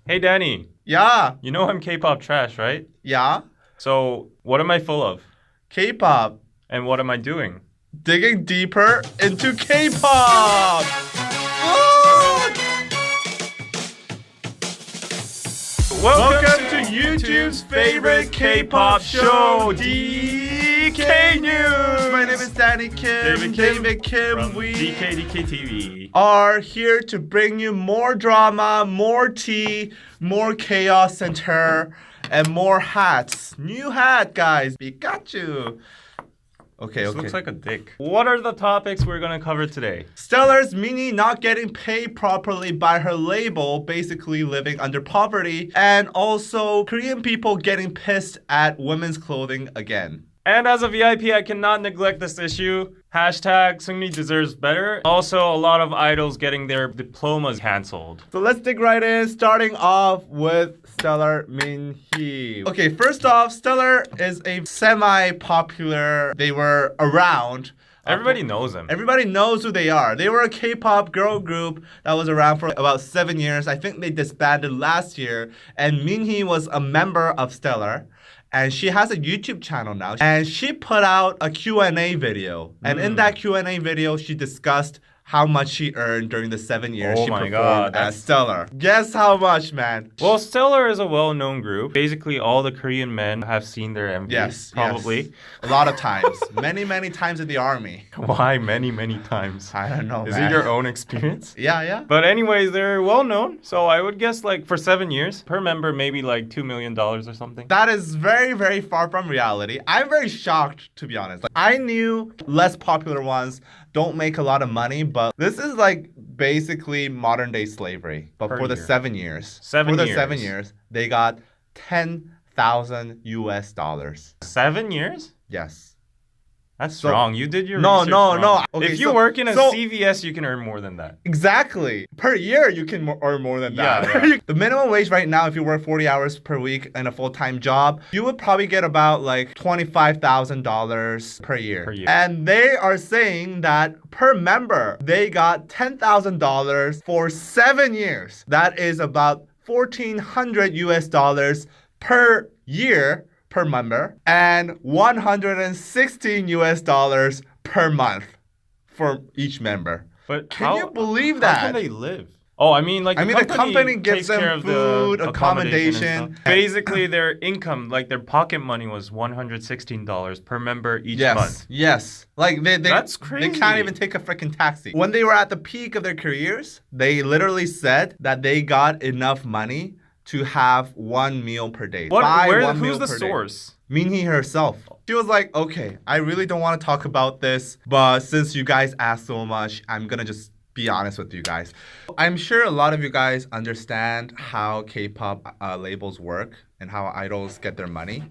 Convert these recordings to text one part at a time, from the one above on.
Hey, Danny. Yeah, You know I'm K-pop trash, right? yeah. So what am I full of? K-pop. And what am I doing? Digging deeper into K-pop. Woo! Welcome to YouTube's favorite K-pop show, DK News. My name is Danny Kim. David Kim. From We DKDKTV. are here to bring you more drama, more tea, more chaos and terror, and more hats. New hat, guys. Pikachu. Okay. This looks like a dick. What are the topics we're gonna cover today? Stellar's Minhee not getting paid properly by her label, basically living under poverty, and also Korean people getting pissed at women's clothing again. And as a VIP, I cannot neglect this issue. Hashtag Seungri deserves better. Also, a lot of idols getting their diplomas cancelled. So let's dig right in, starting off with Stellar Minhee. Okay, first off, Stellar is a semi-popular, they were around. Everybody knows them. Everybody knows who they are. They were a K-pop girl group that was around for about 7 years. I think they disbanded last year. And Minhee was a member of Stellar. And she has a YouTube channel now. And she put out a Q&A video. And in that Q&A video, she discussed how much she earned during the 7 years she performed at Stellar. Guess how much, man? Well, Stellar is a well-known group. Basically, all the Korean men have seen their MVs. Yes, probably. Yes. A lot of times. many times in the army. Why many times? I don't know, Is man. it your own experience? Yeah. But anyways, they're well-known. So I would guess like for 7 years, per member, maybe like $2 million or something. That is very far from reality. I'm very shocked, to be honest. Like, I knew less popular ones don't make a lot of money, but this is like basically modern day slavery. But Per for the year. 7 years, 7 years. they got 10,000 US dollars. 7 years? Yes. That's So- wrong. You did your No, research no, wrong. no. Okay, if you so- work in a so- CVS, you can earn more than that. Exactly. Per year, you can earn more than that. Yeah. The minimum wage right now, if you work 40 hours per week in a full-time job, you would probably get about like $25,000 per year. Per year. And they are saying that per member, they got $10,000 for 7 years. That is about 1,400 US dollars per year per member and 116 US dollars per month for each member. But Can you believe that? How can they live? Oh, I mean, like the company gives takes care them of the food, and accommodation. stuff. Basically, their income, like their pocket money, was $116 per member each month. Yes. Like That's they crazy. can't even take a freaking taxi. When they were at the peak of their careers, they literally said that they got enough money to have one meal per day. Who's the source? Minhee herself. She was like, okay, I really don't want to talk about this, but since you guys asked so much, I'm gonna just be honest with you guys. I'm sure a lot of you guys understand how K-pop labels work and how idols get their money.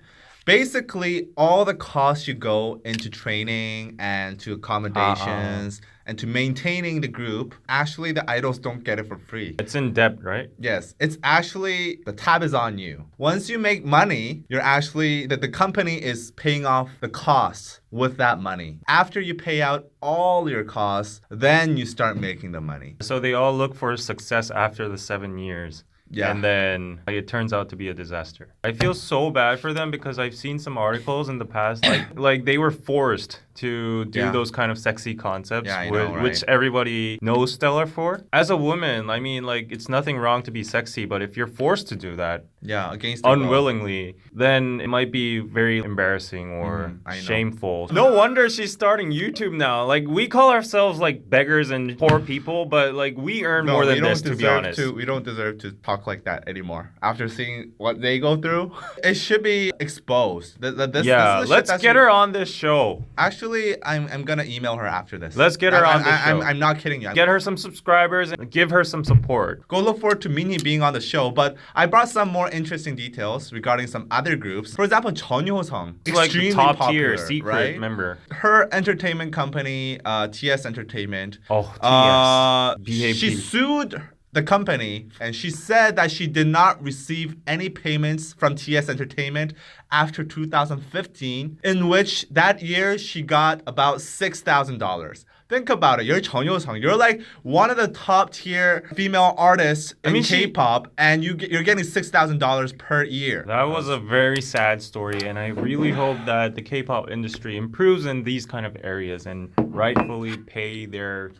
Basically, all the costs you go into training and to accommodations and to maintaining the group, actually the idols don't get it for free. It's in debt, right? Yes, it's actually, the tab is on you. Once you make money, you're actually, the company is paying off the costs with that money. After you pay out all your costs, then you start making the money. So they all look for success after the 7 years. Yeah. And then it turns out to be a disaster. I feel so bad for them because I've seen some articles in the past, like they were forced to do those kind of sexy concepts, Yeah, I know, right? which everybody knows Stellar for. As a woman, I mean, like it's nothing wrong to be sexy, but if you're forced to do that Yeah, against the will. unwillingly, then it might be very embarrassing or I know. shameful. No wonder she's starting YouTube now. Like we call ourselves like beggars and poor people, but like we earn more than this, to be honest. We don't deserve to talk like that anymore. After seeing what they go through, it should be exposed. This is the shit let's that's get her on this show. Actually, I'm gonna email her after this. Let's get her on this show. I'm not kidding you. Get her some subscribers and give her some support. Go look forward to Minhee being on the show, but I brought some more interesting details regarding some other groups. For example, Jeon Hyo-sung, It's like extremely top popular, tier secret right? member. Her entertainment company, TS Entertainment, Oh, TS. she sued the company and she said that she did not receive any payments from TS Entertainment after 2015, in which that year she got about $6,000. Think about it. You're Chang Yo-sung. You're like one of the top tier female artists in K-pop, and you're getting $6,000 per year. That was a very sad story, and I really hope that the K-pop industry improves in these kind of areas and rightfully pay their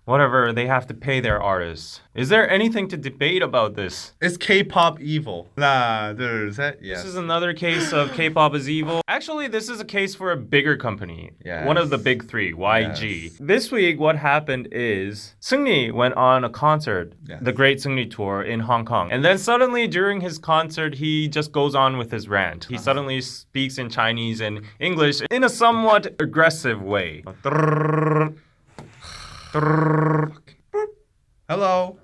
whatever they have to pay their artists. Is there anything to debate about this? Is K-pop evil? 하나, 둘, 셋. Yes. This is another case of K-pop is evil. Actually, this is a case for a bigger company. Yes. One of the big three, YG. Yes. This week, what happened is Seungri went on a concert, the Great Seungri Tour in Hong Kong. And then suddenly, during his concert, he just goes on with his rant. He suddenly speaks in Chinese and English in a somewhat aggressive way. Hello.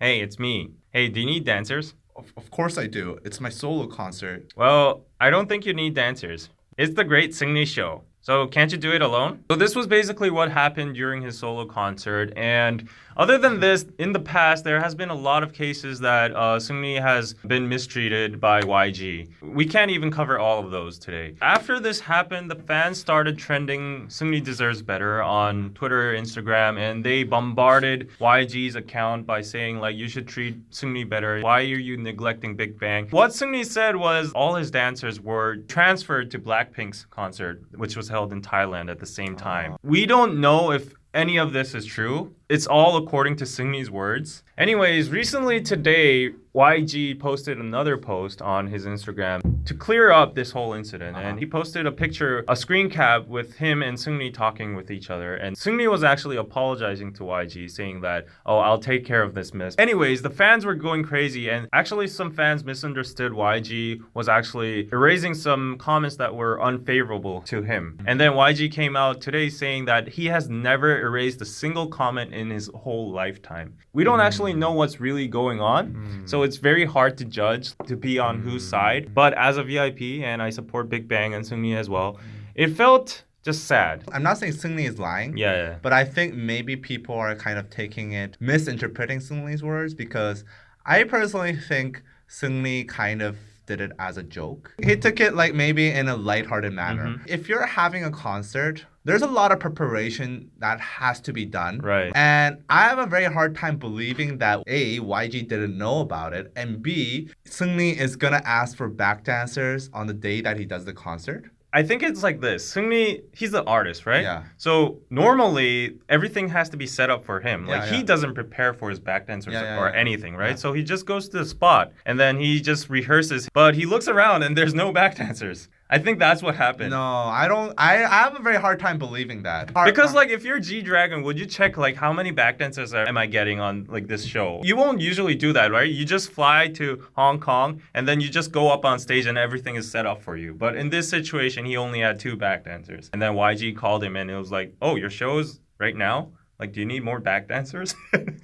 Hey, it's me. Hey, do you need dancers? Of course I do. It's my solo concert. Well, I don't think you need dancers. It's the Great Seungri Show. So can't you do it alone? So this was basically what happened during his solo concert. And other than this, in the past, there has been a lot of cases that Seungri has been mistreated by YG. We can't even cover all of those today. After this happened, the fans started trending Seungri deserves better on Twitter, Instagram, and they bombarded YG's account by saying like, you should treat Seungri better. Why are you neglecting Big Bang? What Seungri said was all his dancers were transferred to Blackpink's concert, which was held in Thailand at the same time. We don't know if any of this is true. It's all according to Seungri's words. Anyways, recently today, YG posted another post on his Instagram to clear up this whole incident. And he posted a picture, a screen cap with him and Seungri talking with each other. And Seungri was actually apologizing to YG, saying that, oh, I'll take care of this mess. Anyways, the fans were going crazy. And actually some fans misunderstood YG was actually erasing some comments that were unfavorable to him. And then YG came out today saying that he has never erased a single comment in his whole lifetime. We don't actually know what's really going on. So it's very hard to judge, to be on whose side. But as a VIP, and I support Big Bang and Seungri as well, it felt just sad. I'm not saying Seungri is lying. Yeah. But I think maybe people are kind of taking it, misinterpreting Seungri's words, because I personally think Seungri kind of did it as a joke. He took it like maybe in a lighthearted manner. If you're having a concert, there's a lot of preparation that has to be done. Right. And I have a very hard time believing that A, YG didn't know about it, and B, Seungri is gonna ask for back dancers on the day that he does the concert. I think it's like this. Seungri, he's the artist, right? Yeah. So normally everything has to be set up for him. Like he doesn't prepare for his back dancers or anything, right? So he just goes to the spot and then he just rehearses. But he looks around and there's no back dancers. I think that's what happened. No, I don't. I have a very hard time believing that. Because like if you're G-Dragon, would you check like how many back dancers am I getting on like this show? You won't usually do that, right? You just fly to Hong Kong and then you just go up on stage and everything is set up for you. But in this situation, he only had 2 back dancers. And then YG called him and it was like, oh, your show is right now? Like, do you need more back dancers?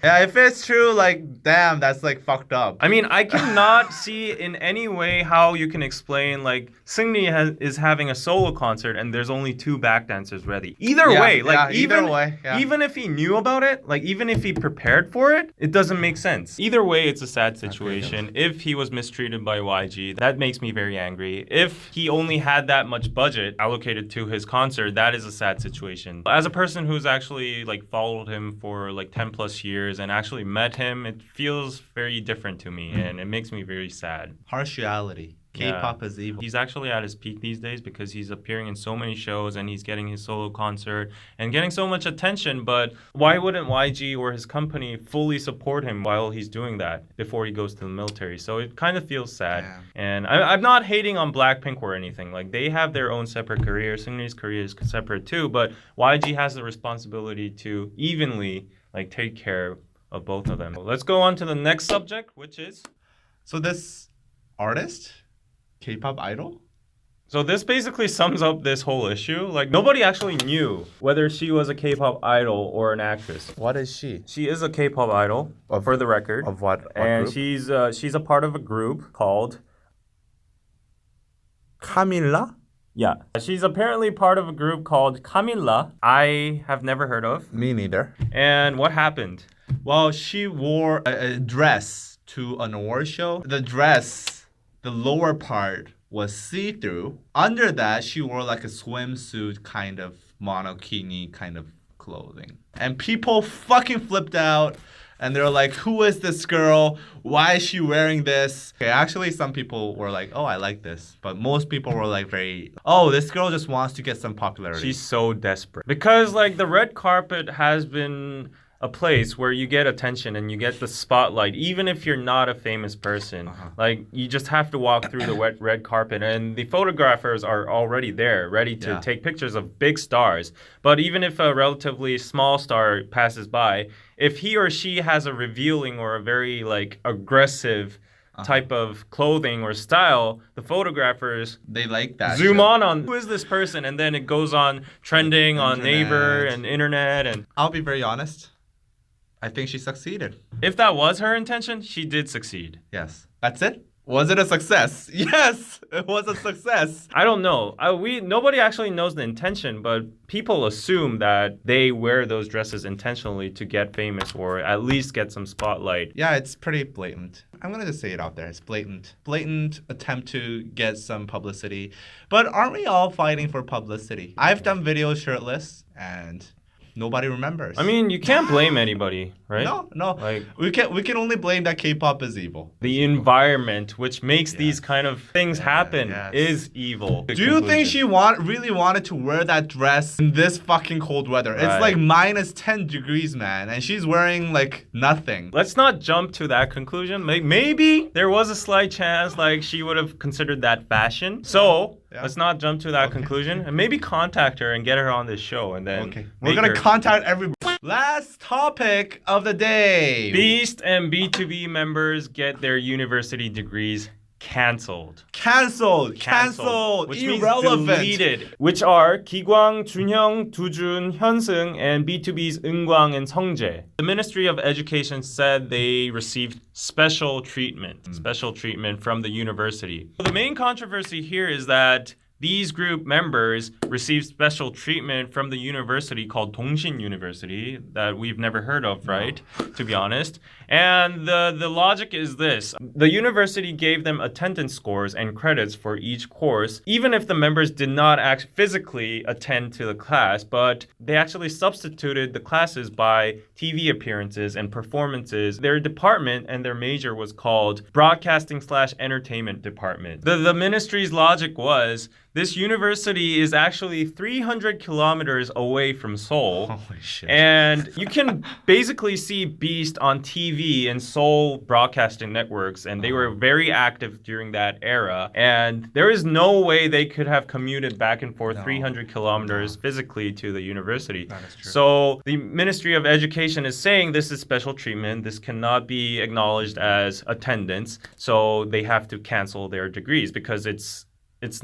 Yeah, if it's true, like, damn, that's like fucked up. I mean, I cannot see in any way how you can explain, like, Seungri is having a solo concert and there's only 2 back dancers ready. Either way, like, even if he knew about it, like, even if he prepared for it, it doesn't make sense. Either way, it's a sad situation. If he was mistreated by YG, that makes me very angry. If he only had that much budget allocated to his concert, that is a sad situation. As a person who's actually, like, followed him for like 10 plus years and actually met him, it feels very different to me and it makes me very sad. Harsh reality. K-pop is evil. He's actually at his peak these days because he's appearing in so many shows and he's getting his solo concert and getting so much attention. But why wouldn't YG or his company fully support him while he's doing that before he goes to the military? So it kind of feels sad. Yeah. And I'm not hating on Blackpink or anything. Like they have their own separate career. Seungri's career is separate too. But YG has the responsibility to evenly like take care of both of them. Let's go on to the next subject, which is... So this artist... K-pop idol? So this basically sums up this whole issue. Like nobody actually knew whether she was a K-pop idol or an actress. What is she? She is a K-pop idol, for the record. Of what and group? She's a part of a group called Camilla? Yeah. She's apparently part of a group called Camilla. I have never heard of. Me neither. And what happened? Well, she wore a dress to an award show. The dress... The lower part was see-through. Under that, she wore like a swimsuit kind of monokini kind of clothing. And people fucking flipped out. And they're like, who is this girl? Why is she wearing this? Okay, actually, some people were like, oh, I like this. But most people were like this girl just wants to get some popularity. She's so desperate. Because, like, the red carpet has been a place where you get attention and you get the spotlight, even if you're not a famous person. Like, you just have to walk through the red carpet, and the photographers are already there, ready to take pictures of big stars. But even if a relatively small star passes by, if he or she has a revealing or a very, like, aggressive type of clothing or style, the photographers they like that zoom on who is this person, and then it goes on trending on Naver and internet. And I'll be very honest, I think she succeeded. If that was her intention, she did succeed. Yes. That's it? Was it a success? Yes, it was a success. I don't know. Nobody actually knows the intention, but people assume that they wear those dresses intentionally to get famous or at least get some spotlight. Yeah, it's pretty blatant. I'm going to just say it out there. It's blatant. Blatant attempt to get some publicity. But aren't we all fighting for publicity? I've done videos shirtless and nobody remembers. I mean, you can't blame anybody, right? No. Like, we can only blame that K-pop is evil. The environment which makes these kind of things happen is evil. Do you think she really wanted to wear that dress in this fucking cold weather? It's like minus 10 degrees, man, and she's wearing like nothing. Let's not jump to that conclusion. Maybe there was a slight chance like she would have considered that fashion. So let's not jump to that conclusion, and maybe contact her and get her on this show, and then we're gonna contact everybody. Last topic of the day. Beast and B2B members get their university degrees canceled. Which irrelevant. Means deleted. Which are Kigwang, Junhyung, Dujun, Hyunseung, and B2B's Eunkwang and Seongjae. The Ministry of Education said they received special treatment from the university. The main controversy here is that these group members received special treatment from the university called Dongshin University that we've never heard of, right? To be honest. And the logic is this. The university gave them attendance scores and credits for each course, even if the members did not physically attend to the class, but they actually substituted the classes by TV appearances and performances. Their department and their major was called Broadcasting/Entertainment Department. The ministry's logic was, this university is actually 300 kilometers away from Seoul. Holy shit. And you can basically see Beast on TV and Seoul broadcasting networks, and they were very active during that era. And there is no way they could have commuted back and forth 300 kilometers physically to the university. That is true. So the Ministry of Education is saying this is special treatment. This cannot be acknowledged as attendance. So they have to cancel their degrees because it's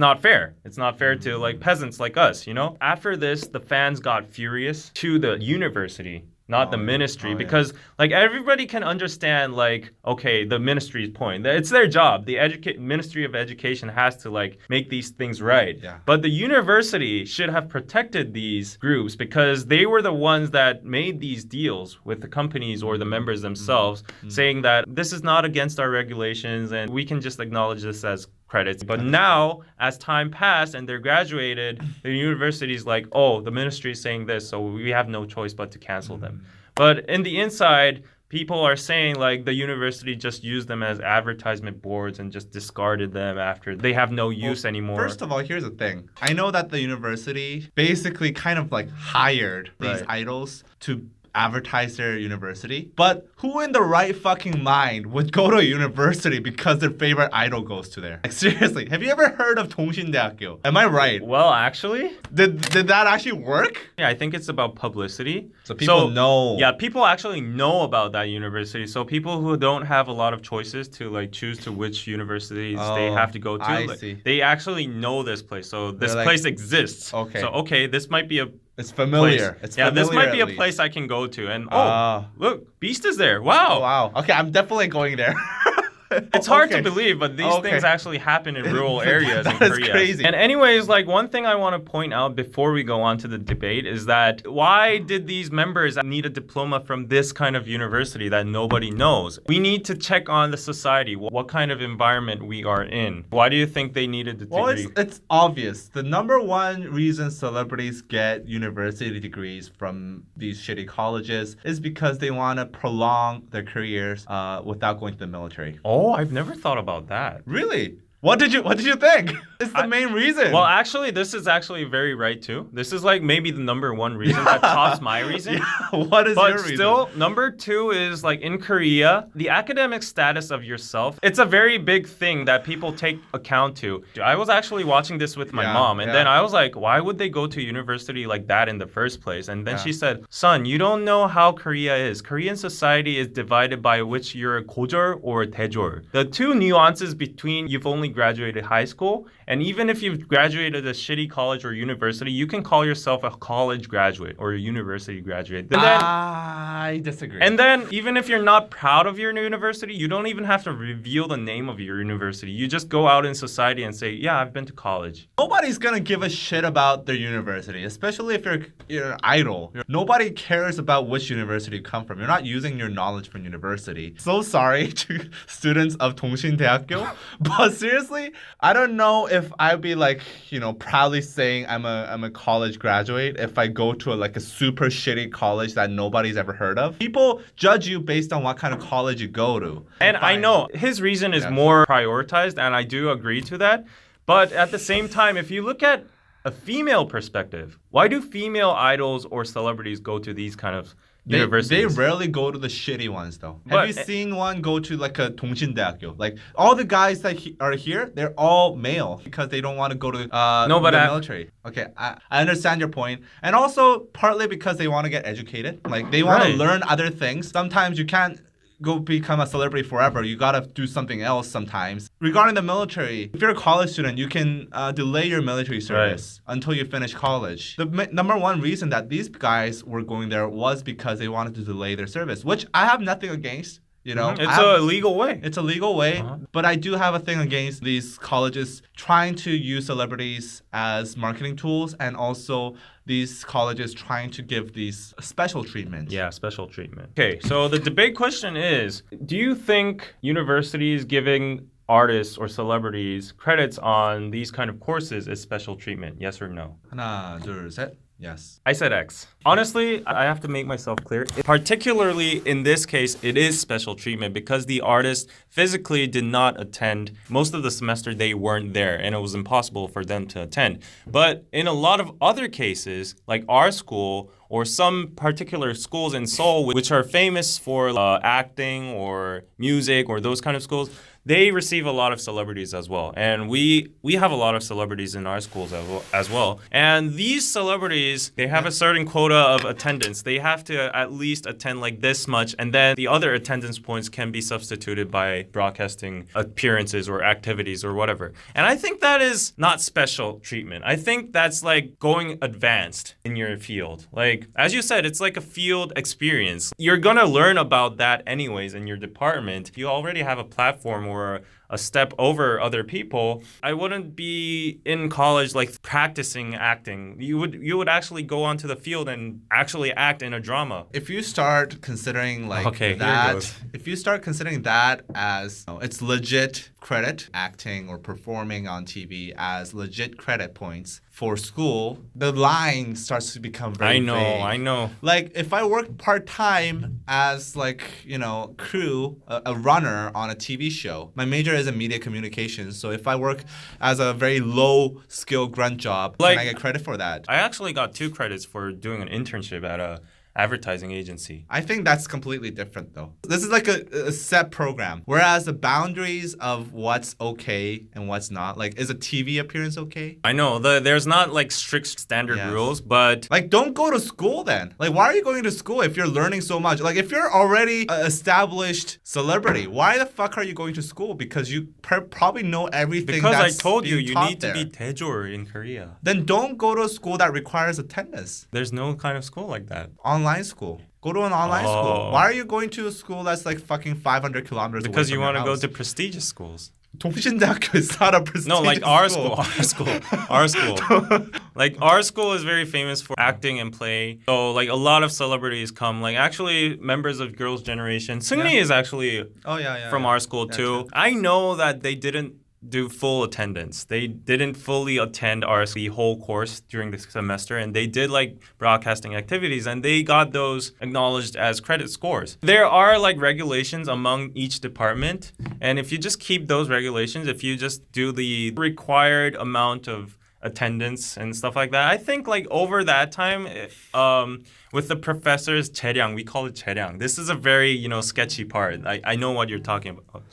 not fair. It's not fair to like peasants like us, you know? After this, the fans got furious to the university, not the ministry, because like everybody can understand like, okay, the ministry's point. It's their job. The Ministry of Education has to like make these things right. Yeah. But the university should have protected these groups because they were the ones that made these deals with the companies or the members themselves, saying that this is not against our regulations and we can just acknowledge this as credits. But now, as time passed and they're graduated, the university's like, oh, the ministry is saying this, so we have no choice but to cancel them. But in the inside, people are saying like the university just used them as advertisement boards and just discarded them after they have no use anymore. First of all, here's the thing. I know that the university basically kind of like hired these idols to advertise their university. But who in the right fucking mind would go to a university because their favorite idol goes to there? Like seriously, have you ever heard of 동신대학교? Am I right? Well, actually, did that actually work? Yeah, I think it's about publicity. So people know. Yeah, people actually know about that university. So people who don't have a lot of choices to like choose to which universities they have to go to, I see. They actually know this place. So this place exists. Okay. So this might be a It's familiar. Place. This might be a place I can go to. And look, Beast is there. Wow. Oh, wow. Okay, I'm definitely going there. It's hard to Okay. believe, but these Okay. things actually happen in rural areas in That is Korea. crazy. And anyways, like one thing I want to point out before we go on to the debate is that why did these members need a diploma from this kind of university that nobody knows? We need to check on the society, what kind of environment we are in. Why do you think they needed the degree? Well, it's obvious. The number one reason celebrities get university degrees from these shitty colleges is because they want to prolong their careers without going to the military. Oh, I've never thought about that. Really? What did you think? It's the main reason. Well, actually, this is actually very right too. This is like maybe the number one reason that tops my reason. Yeah, what is But your reason? still, number two is like in Korea, the academic status of yourself, it's a very big thing that people take account to. I was actually watching this with my Yeah, mom, and yeah. then I was like, why would they go to university like that in the first place? And then Yeah. she said, son, you don't know how Korea is. Korean society is divided by which you're a 고졸 or a 대졸. The two nuances between you've only graduated high school, and even if you've graduated a shitty college or university, you can call yourself a college graduate or a university graduate. And then I disagree. and then, even if you're not proud of your university, you don't even have to reveal the name of your university. You just go out in society and say, yeah, I've been to college. nobody's gonna give a shit about their university, especially if you're an idol. Nobody cares about which university you come from. You're not using your knowledge from university. So sorry to students of 동신대학교, but seriously, I don't know if I'd be like, proudly saying I'm a college graduate if I go to a super shitty college that nobody's ever heard of. People judge you based on what kind of college you go to. And I Fine. know his reason is Yeah. more prioritized, and I do agree to that. But at the same time, if you look at a female perspective, why do female idols or celebrities go to these kind of They universities? rarely go to the shitty ones though. But- Have you seen one go to like a 동신대학교? Like all the guys that are here, they're all male because they don't want to go to No, but the I- military. Okay, I understand your point, and also partly because they want to get educated. Like they want to Right. learn other things. Sometimes you can't go become a celebrity forever. You gotta do something else sometimes. Regarding the military, if you're a college student, you can delay your military service until you finish college. The number one reason that these guys were going there was because they wanted to delay their service, which I have nothing against. It's I have- a legal way. it's a legal way, Uh-huh. but I do have a thing against these colleges trying to use celebrities as marketing tools, and also these colleges trying to give these special treatment. Yeah, special treatment. Okay, so the debate question is, do you think universities giving artists or celebrities credits on these kind of courses is special treatment? Yes or no? 하나, 둘, 셋. Yes. I said X. Honestly, I have to make myself clear. Particularly in this case, it is special treatment because the artist physically did not attend. Most of the semester they weren't there and it was impossible for them to attend. But in a lot of other cases, like our school or some particular schools in Seoul which are famous for acting or music or those kind of schools, they receive a lot of celebrities as well. And we have a lot of celebrities in our schools as well. And these celebrities, they have a certain quota of attendance. They have to at least attend like this much, and then the other attendance points can be substituted by broadcasting appearances or activities or whatever. And I think that is not special treatment. I think that's like going advanced in your field. Like, as you said, it's like a field experience. You're gonna learn about that anyways in your department. You already have a platform or a step over other people. I wouldn't be in college like practicing acting. You would actually go onto the field and actually act in a drama. If you start considering like Okay, here that, goes. if you start considering that as it's legit credit, acting or performing on TV as legit credit points for school, the line starts to become very I know, vague. I know. Like if I work part-time as crew, a runner on a TV show, my major is in media communications. So if I work as a very low skill grunt job, Like- can I get credit for that? I actually got 2 credits for doing an internship at a advertising agency. I think that's completely different though. This is like a set program. Whereas the boundaries of what's okay and what's not, like is a TV appearance okay? I know there's not like strict standard Yes. rules, but Like don't go to school then. Like why are you going to school if you're learning so much? Like if you're already an established celebrity, why the fuck are you going to school? Because you probably know everything because I that's told you, being you taught need to there. be daejor in Korea. Then don't go to a school that requires attendance. There's no kind of school like that. Online school. Go to an online school. Oh. Why are you going to a school that's like fucking 500 kilometers away Because from you your want to go house? to prestigious schools. 동신대학교 is not a prestigious No, like our school. Our school. Like our school is very famous for acting and play. So like a lot of celebrities come. Like actually members of Girls' Generation. Seungri is actually from our school too. I know that they didn't do full attendance. They didn't fully attend the whole course during the semester, and they did like broadcasting activities, and they got those acknowledged as credit scores. There are like regulations among each department, and if you just keep those regulations, if you just do the required amount of attendance and stuff like that, I think like over that time, with the professors 재량, we call it 재량. This is a very sketchy part. I know what you're talking about.